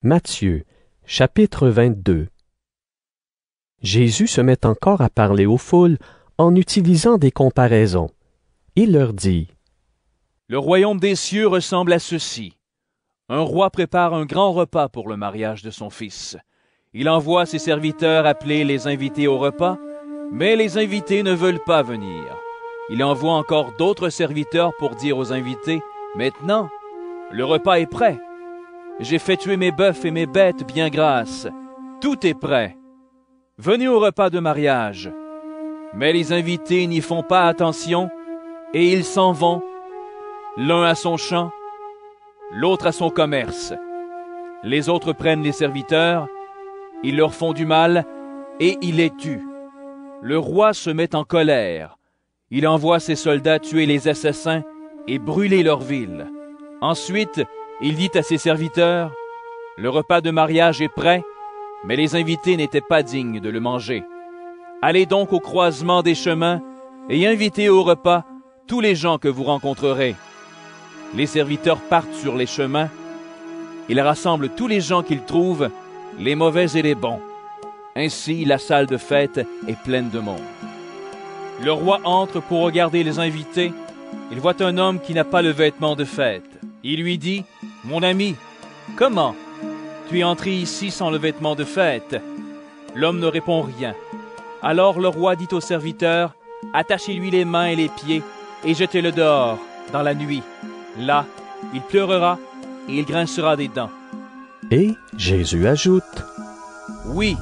Matthieu, chapitre 22. Jésus se met encore à parler aux foules en utilisant des comparaisons. Il leur dit: Le royaume des cieux ressemble à ceci. Un roi prépare un grand repas pour le mariage de son fils. Il envoie ses serviteurs appeler les invités au repas, mais les invités ne veulent pas venir. Il envoie encore d'autres serviteurs pour dire aux invités: Maintenant, le repas est prêt. J'ai fait tuer mes bœufs et mes bêtes bien grasses. Tout est prêt. Venez au repas de mariage. Mais les invités n'y font pas attention et ils s'en vont, l'un à son champ, l'autre à son commerce. Les autres prennent les serviteurs, ils leur font du mal et ils les tuent. Le roi se met en colère. Il envoie ses soldats tuer les assassins et brûler leur ville. Ensuite, il dit à ses serviteurs: Le repas de mariage est prêt, mais les invités n'étaient pas dignes de le manger. Allez donc au croisement des chemins et invitez au repas tous les gens que vous rencontrerez. Les serviteurs partent sur les chemins. Ils rassemblent tous les gens qu'ils trouvent, les mauvais et les bons. Ainsi, la salle de fête est pleine de monde. Le roi entre pour regarder les invités. Il voit un homme qui n'a pas le vêtement de fête. Il lui dit: Mon ami, comment? Tu es entré ici sans le vêtement de fête. L'homme ne répond rien. Alors le roi dit au serviteur: Attachez-lui les mains et les pieds et jetez-le dehors, dans la nuit. Là, il pleurera et il grincera des dents. Et Jésus ajoute: Oui,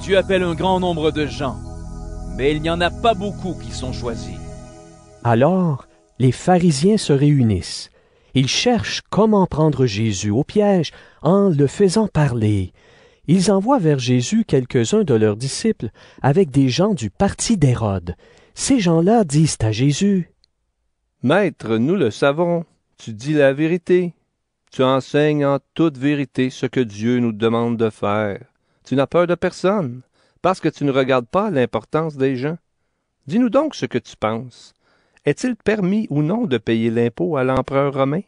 Dieu appelle un grand nombre de gens, mais il n'y en a pas beaucoup qui sont choisis. Alors, les pharisiens se réunissent. Ils cherchent comment prendre Jésus au piège en le faisant parler. Ils envoient vers Jésus quelques-uns de leurs disciples avec des gens du parti d'Hérode. Ces gens-là disent à Jésus: Maître, nous le savons, tu dis la vérité. Tu enseignes en toute vérité ce que Dieu nous demande de faire. Tu n'as peur de personne, parce que tu ne regardes pas l'importance des gens. Dis-nous donc ce que tu penses. Est-il permis ou non de payer l'impôt à l'empereur romain?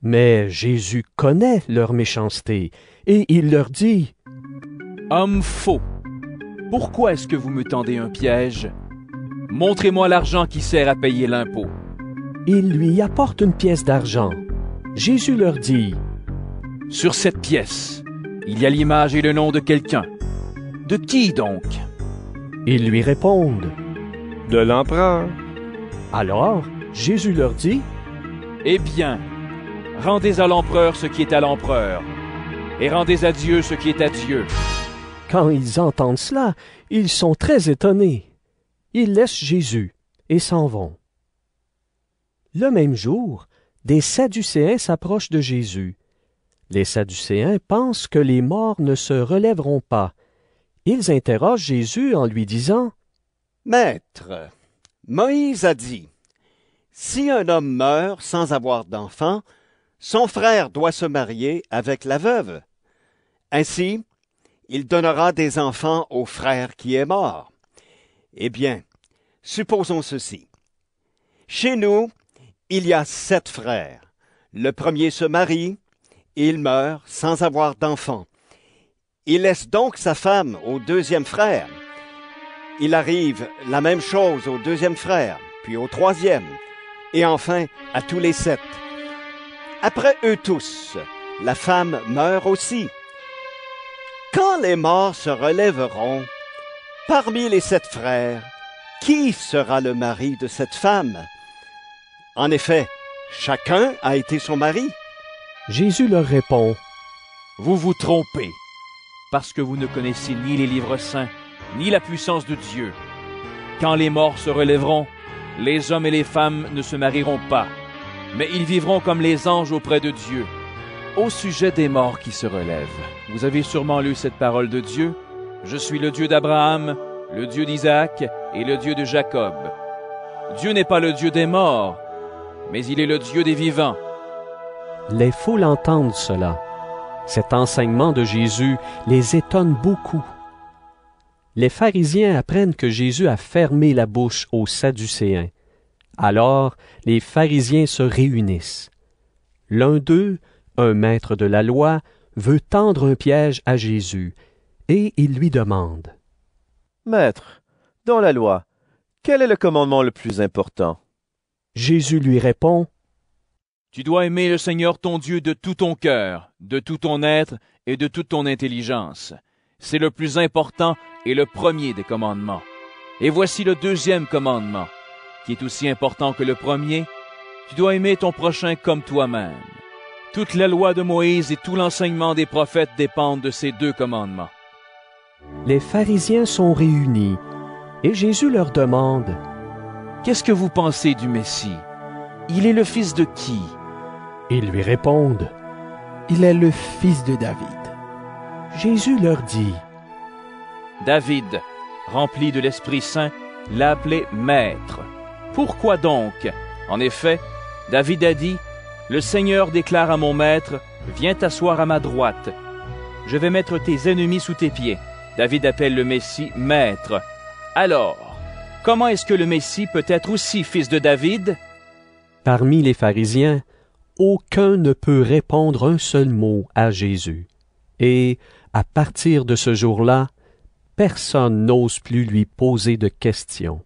Mais Jésus connaît leur méchanceté, et il leur dit: Homme faux, pourquoi est-ce que vous me tendez un piège? Montrez-moi l'argent qui sert à payer l'impôt. Il lui apporte une pièce d'argent. Jésus leur dit: Sur cette pièce, il y a l'image et le nom de quelqu'un. De qui donc? Ils lui répondent: De l'empereur. Alors, Jésus leur dit: Eh bien, rendez à l'empereur ce qui est à l'empereur, et rendez à Dieu ce qui est à Dieu. Quand ils entendent cela, ils sont très étonnés. Ils laissent Jésus et s'en vont. Le même jour, des Sadducéens s'approchent de Jésus. Les Sadducéens pensent que les morts ne se relèveront pas. Ils interrogent Jésus en lui disant: Maître, Moïse a dit, si un homme meurt sans avoir d'enfant, son frère doit se marier avec la veuve. Ainsi, il donnera des enfants au frère qui est mort. Eh bien, supposons ceci. Chez nous, il y a 7 frères. Le premier se marie, il meurt sans avoir d'enfant. Il laisse donc sa femme au deuxième frère. Il arrive la même chose au deuxième frère, puis au troisième, et enfin à tous les 7. Après eux tous, la femme meurt aussi. Quand les morts se relèveront, parmi les 7 frères, qui sera le mari de cette femme? En effet, chacun a été son mari. Jésus leur répond: Vous vous trompez, parce que vous ne connaissez ni les livres saints, ni la puissance de Dieu. Quand les morts se relèveront, les hommes et les femmes ne se marieront pas, mais ils vivront comme les anges auprès de Dieu. Au sujet des morts qui se relèvent, vous avez sûrement lu cette parole de Dieu: Je suis le Dieu d'Abraham, le Dieu d'Isaac et le Dieu de Jacob. Dieu n'est pas le Dieu des morts, mais il est le Dieu des vivants. Les foules entendent cela. Cet enseignement de Jésus les étonne beaucoup. Les pharisiens apprennent que Jésus a fermé la bouche aux Sadducéens. Alors les pharisiens se réunissent. L'un d'eux, un maître de la loi, veut tendre un piège à Jésus, et il lui demande: Maître, dans la loi, quel est le commandement le plus important? Jésus lui répond: Tu dois aimer le Seigneur ton Dieu de tout ton cœur, de tout ton être et de toute ton intelligence. C'est le plus important et le premier des commandements. Et voici le deuxième commandement, qui est aussi important que le premier. Tu dois aimer ton prochain comme toi-même. Toute la loi de Moïse et tout l'enseignement des prophètes dépendent de ces deux commandements. Les pharisiens sont réunis, et Jésus leur demande: Qu'est-ce que vous pensez du Messie? Il est le fils de qui? Ils lui répondent: Il est le fils de David. Jésus leur dit: David, rempli de l'Esprit Saint, l'a appelé Maître. Pourquoi donc? En effet, David a dit: Le Seigneur déclare à mon Maître, viens t'asseoir à ma droite. Je vais mettre tes ennemis sous tes pieds. David appelle le Messie Maître. Alors, comment est-ce que le Messie peut être aussi fils de David? Parmi les pharisiens, aucun ne peut répondre un seul mot à Jésus. Et, à partir de ce jour-là, personne n'ose plus lui poser de questions.